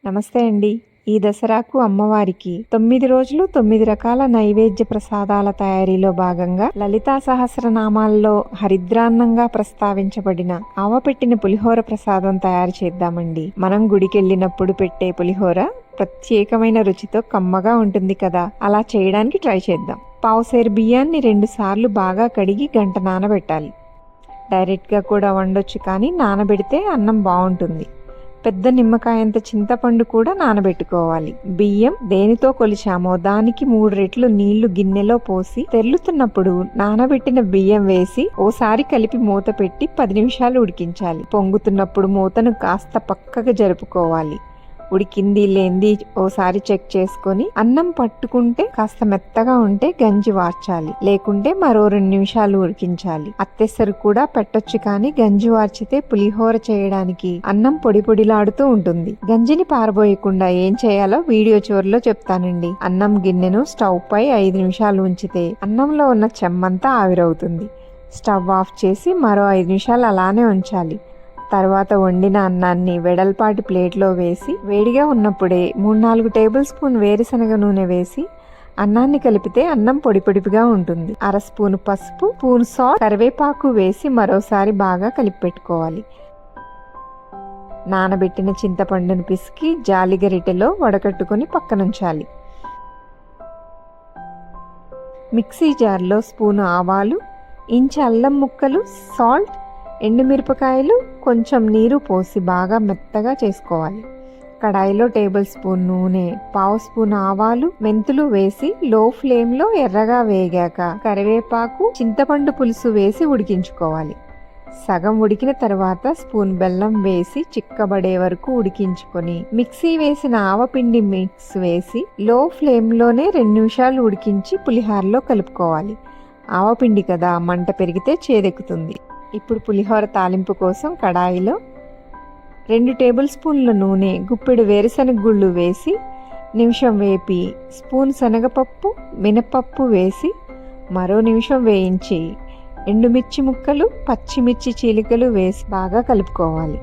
నమస్తే అండి. ఈ దసరాకు అమ్మవారికి 9 రోజులు 9 రకాల నైవేద్య ప్రసాదాల తయారీలో భాగంగా లలితా సహస్రనామాల్లో హరిద్రాన్నంగా ప్రస్తావించబడిన ఆవపెట్టిన పులిహోర ప్రసాదం తయారు చేద్దామండి. మనం గుడికెళ్ళినప్పుడు పెట్టే పులిహోర ప్రత్యేకమైన రుచితో కమ్మగా ఉంటుంది కదా, అలా చేయడానికి ట్రై చేద్దాం. పావుసేరు బియ్యాన్ని 2 సార్లు బాగా కడిగి గంట నానబెట్టాలి. డైరెక్ట్గా కూడా వండొచ్చు, కానీ నానబెడితే అన్నం బాగుంటుంది. పెద్ద నిమ్మకాయంత చింతపండు కూడా నానబెట్టుకోవాలి. బియ్యం దేనితో కొలిచామో దానికి 3 రెట్లు నీళ్లు గిన్నెలో పోసి తెర్లుతున్నప్పుడు నానబెట్టిన బియ్యం వేసి ఓసారి కలిపి మూత పెట్టి 10 నిమిషాలు ఉడికించాలి. పొంగుతున్నప్పుడు మూతను కాస్త పక్కగా జరుపుకోవాలి. ఉడికింది లేంది ఓసారి చెక్ చేసుకొని అన్నం పట్టుకుంటే కాస్త మెత్తగా ఉంటే గంజి వార్చాలి, లేకుంటే మరో 2 నిమిషాలు ఉడికించాలి. అత్తెసరు కూడా పెట్టొచ్చు, కానీ గంజి వార్చితే పులిహోర చేయడానికి అన్నం పొడి పొడిలాడుతూ ఉంటుంది. గంజిని పారబోయకుండా ఏం చేయాలో వీడియో చివరిలో చెప్తానండి. అన్నం గిన్నెను స్టవ్ పై 5 నిమిషాలు ఉంచితే అన్నంలో ఉన్న చెమ్మంతా ఆవిరవుతుంది. స్టవ్ ఆఫ్ చేసి మరో 5 నిమిషాలు అలానే ఉంచాలి. తర్వాత వండిన అన్నాన్ని వెడల్పాటి ప్లేట్లో వేసి వేడిగా ఉన్నప్పుడే 3-4 టేబుల్ స్పూన్ వేరుశనగ నూనె వేసి అన్నాన్ని కలిపితే అన్నం పొడి పొడిగా ఉంటుంది. 1/2 స్పూన్ పసుపు, స్పూన్ సాల్ట్, కరివేపాకు వేసి మరోసారి బాగా కలిపి పెట్టుకోవాలి. నానబెట్టిన చింతపండును పిసికి జాలిగరిటెలో వడకట్టుకొని పక్కనుంచాలి. మిక్సీ జార్లో స్పూను ఆవాలు, ఇంచు అల్లం ముక్కలు, సాల్ట్, ఎండుమిరపకాయలు, కొంచెం నీరు పోసి బాగా మెత్తగా చేసుకోవాలి. కడాయిలో టేబుల్ స్పూన్ నూనె, 1/2 స్పూన్ ఆవాలు, మెంతులు వేసి లో ఫ్లేమ్లో ఎర్రగా వేగాక కరివేపాకు, చింతపండు పులుసు వేసి ఉడికించుకోవాలి. సగం ఉడికిన తర్వాత స్పూన్ బెల్లం వేసి చిక్కబడే వరకు ఉడికించుకొని మిక్సీ వేసిన ఆవపిండి మిక్స్ వేసి లో ఫ్లేమ్లోనే 2 నిమిషాలు ఉడికించి పులిహోరలో కలుపుకోవాలి. ఆవపిండి కదా, మంట పెరిగితే చేదెక్కుతుంది. ఇప్పుడు పులిహోర తాలింపు కోసం కడాయిలో 2 టేబుల్ స్పూన్ల నూనె, గుప్పెడు వేరుశనగ గుళ్ళు వేసి నిమిషం వేపి స్పూన్ శనగపప్పు, మినపప్పు వేసి మరో నిమిషం వేయించి ఎండుమిర్చి ముక్కలు, పచ్చిమిర్చి చీలికలు వేసి బాగా కలుపుకోవాలి.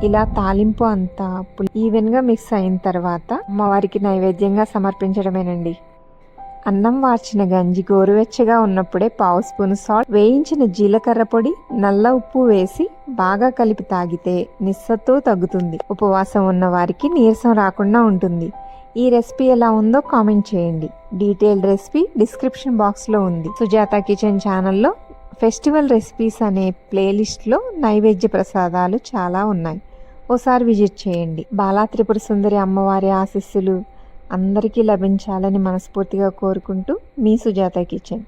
ఇలా తాలింపు అంతా ఈవెన్గా మిక్స్ అయిన తర్వాత అమ్మవారికి నైవేద్యంగా సమర్పించడమేనండి. అన్నం వార్చిన గంజి గోరువెచ్చగా ఉన్నప్పుడే 1/2 స్పూన్ సాల్ట్, వేయించిన జీలకర్ర పొడి, నల్ల ఉప్పు వేసి బాగా కలిపి తాగితే నిస్సత్తు తగ్గుతుంది. ఉపవాసం ఉన్న వారికి నీరసం రాకుండా ఉంటుంది. ఈ రెసిపీ ఎలా ఉందో కామెంట్ చేయండి. డీటెయిల్డ్ రెసిపీ డిస్క్రిప్షన్ బాక్స్లో ఉంది. సుజాత కిచెన్ ఛానల్లో ఫెస్టివల్ రెసిపీస్ అనే ప్లేలిస్ట్లో నైవేద్య ప్రసాదాలు చాలా ఉన్నాయి. ఓసారి విజిట్ చేయండి. బాలా త్రిపుర సుందరి అమ్మవారి ఆశీస్సులు అందరికీ లభించాలని మనస్ఫూర్తిగా కోరుకుంటూ మీ సుజాత కిచెన్.